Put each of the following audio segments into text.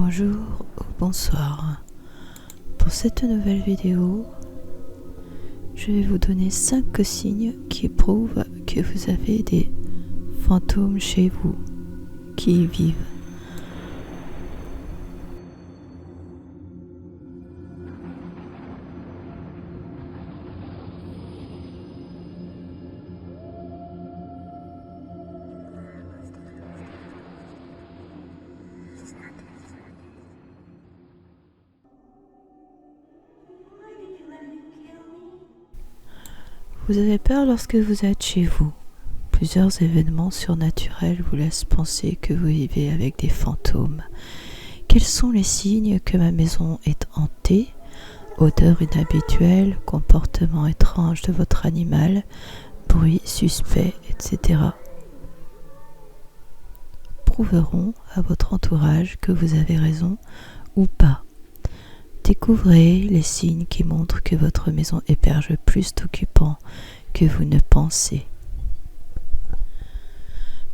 Bonjour ou bonsoir. Pour cette nouvelle vidéo, je vais vous donner 5 signes qui prouvent que vous avez des fantômes chez vous qui y vivent. Vous avez peur lorsque vous êtes chez vous. Plusieurs événements surnaturels vous laissent penser que vous vivez avec des fantômes. Quels sont les signes que ma maison est hantée? Odeur inhabituelle, comportement étrange de votre animal, bruit suspect, etc. Prouveront à votre entourage que vous avez raison ou pas. Découvrez les signes qui montrent que votre maison héberge plus d'occupants que vous ne pensez.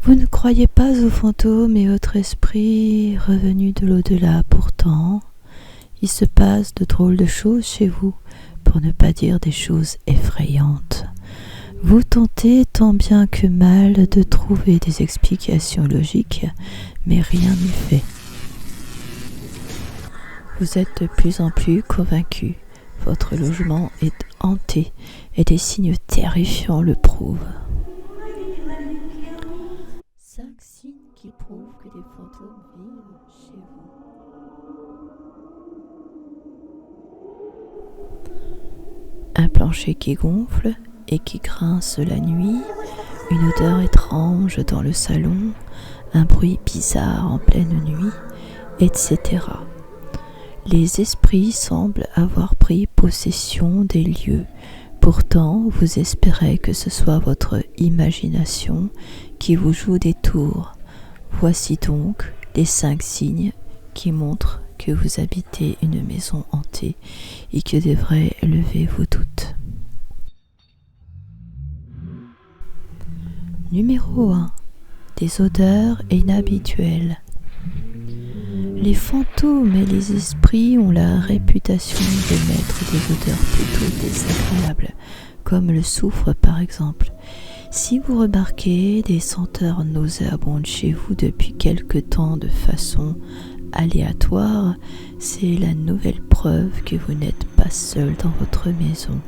Vous ne croyez pas aux fantômes et autres esprits revenus de l'au-delà. Pourtant, il se passe de drôles de choses chez vous, pour ne pas dire des choses effrayantes. Vous tentez tant bien que mal de trouver des explications logiques, mais rien n'y fait. Vous êtes de plus en plus convaincu. Votre logement est hanté et des signes terrifiants le prouvent. 5 signes qui prouvent que des fantômes vivent chez vous. Un plancher qui gonfle et qui grince la nuit, une odeur étrange dans le salon, un bruit bizarre en pleine nuit, etc. Les esprits semblent avoir pris possession des lieux. Pourtant, vous espérez que ce soit votre imagination qui vous joue des tours. Voici donc les 5 signes qui montrent que vous habitez une maison hantée et qui devraient lever vos doutes. Numéro 1. Des odeurs inhabituelles. Les fantômes et les esprits ont la réputation d'émettre des odeurs plutôt désagréables, comme le soufre par exemple. Si vous remarquez des senteurs nauséabondes chez vous depuis quelque temps de façon aléatoire, c'est la nouvelle preuve que vous n'êtes pas seul dans votre maison.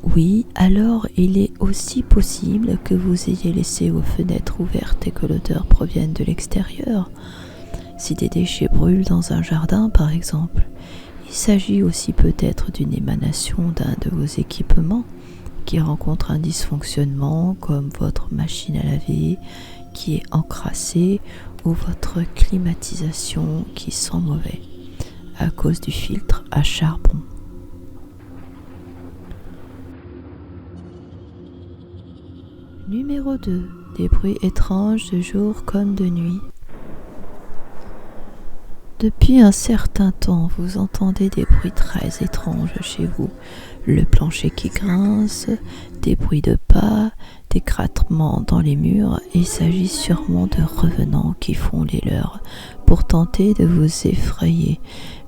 Oui, alors il est aussi possible que vous ayez laissé vos fenêtres ouvertes et que l'odeur provienne de l'extérieur. Si des déchets brûlent dans un jardin, par exemple, il s'agit aussi peut-être d'une émanation d'un de vos équipements qui rencontre un dysfonctionnement, comme votre machine à laver qui est encrassée ou votre climatisation qui sent mauvais à cause du filtre à charbon. Numéro 2. Des bruits étranges de jour comme de nuit. Depuis un certain temps, vous entendez des bruits très étranges chez vous. Le plancher qui grince, des bruits de pas, des craquements dans les murs. Il s'agit sûrement de revenants qui font les leurs pour tenter de vous effrayer.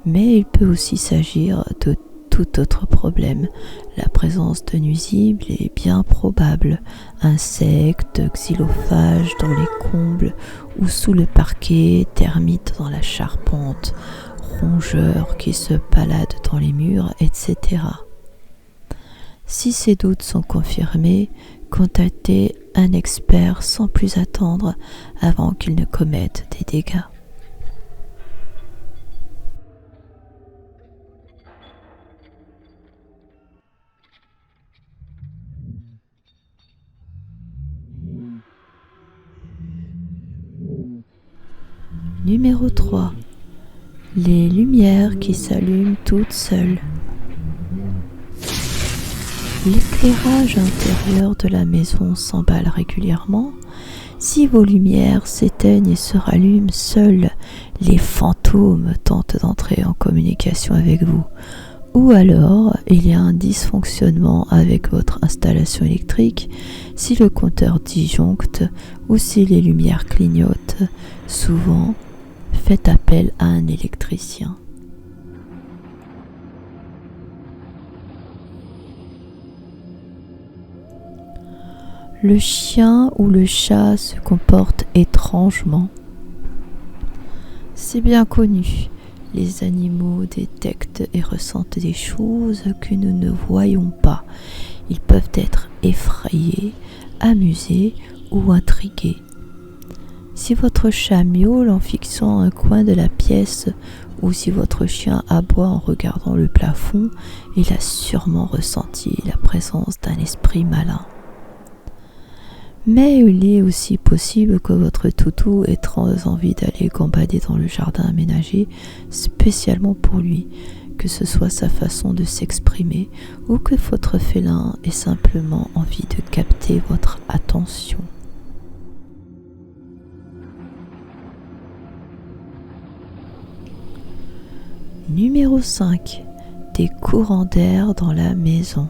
Mais il peut aussi s'agir de tout autre problème. La présence de nuisibles est bien probable. Insectes, xylophages dans les combles ou sous le parquet, termites dans la charpente, rongeurs qui se baladent dans les murs, etc. Si ces doutes sont confirmés, contactez un expert sans plus attendre avant qu'il ne commette des dégâts. Numéro 3. Les lumières qui s'allument toutes seules. L'éclairage intérieur de la maison s'emballe régulièrement. Si vos lumières s'éteignent et se rallument seules, les fantômes tentent d'entrer en communication avec vous. Ou alors, il y a un dysfonctionnement avec votre installation électrique, si le compteur disjoncte ou si les lumières clignotent. Souvent, faites appel à un électricien. Le chien ou le chat se comporte étrangement. C'est bien connu, les animaux détectent et ressentent des choses que nous ne voyons pas. Ils peuvent être effrayés, amusés ou intrigués. Si votre chat miaule en fixant un coin de la pièce ou si votre chien aboie en regardant le plafond, il a sûrement ressenti la présence d'un esprit malin. Mais il est aussi possible que votre toutou ait très envie d'aller gambader dans le jardin aménagé spécialement pour lui, que ce soit sa façon de s'exprimer ou que votre félin ait simplement envie de capter votre attention. Numéro 5. Des courants d'air dans la maison.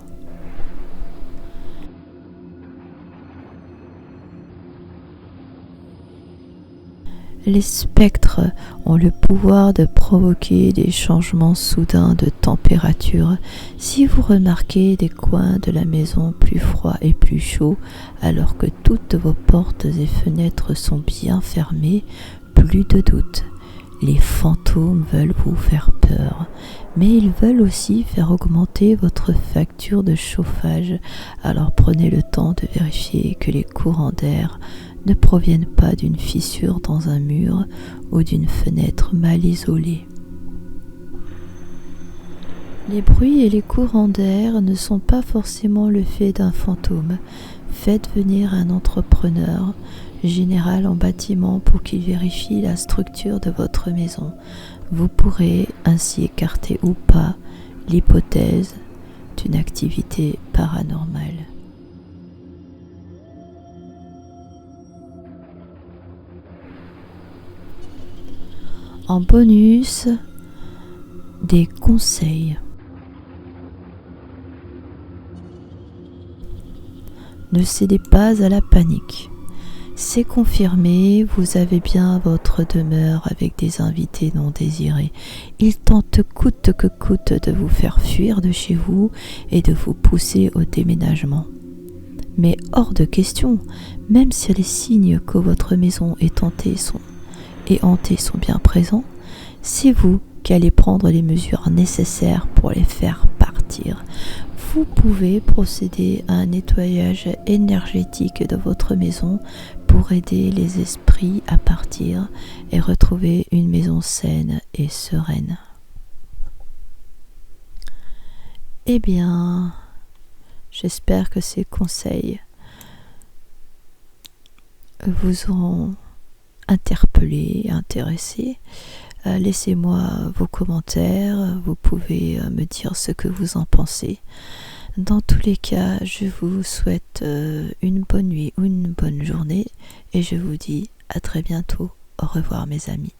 Les spectres ont le pouvoir de provoquer des changements soudains de température. Si vous remarquez des coins de la maison plus froids et plus chauds, alors que toutes vos portes et fenêtres sont bien fermées, plus de doute. Les fantômes veulent vous faire peur, mais ils veulent aussi faire augmenter votre facture de chauffage. Alors prenez le temps de vérifier que les courants d'air ne proviennent pas d'une fissure dans un mur ou d'une fenêtre mal isolée. Les bruits et les courants d'air ne sont pas forcément le fait d'un fantôme. Faites venir un entrepreneur, général en bâtiment, pour qu'il vérifie la structure de votre maison. Vous pourrez ainsi écarter ou pas l'hypothèse d'une activité paranormale. En bonus, des conseils. Ne cédez pas à la panique. C'est confirmé, vous avez bien votre demeure avec des invités non désirés. Ils tentent coûte que coûte de vous faire fuir de chez vous et de vous pousser au déménagement. Mais hors de question, même si les signes que votre maison est hantée sont bien présents, c'est vous qui allez prendre les mesures nécessaires pour les faire partir. Vous pouvez procéder à un nettoyage énergétique de votre maison pour aider les esprits à partir et retrouver une maison saine et sereine. Eh bien, j'espère que ces conseils vous auront interpellé, intéressé. Laissez-moi vos commentaires, vous pouvez me dire ce que vous en pensez. Dans tous les cas, je vous souhaite une bonne nuit ou une bonne journée et je vous dis à très bientôt. Au revoir mes amis.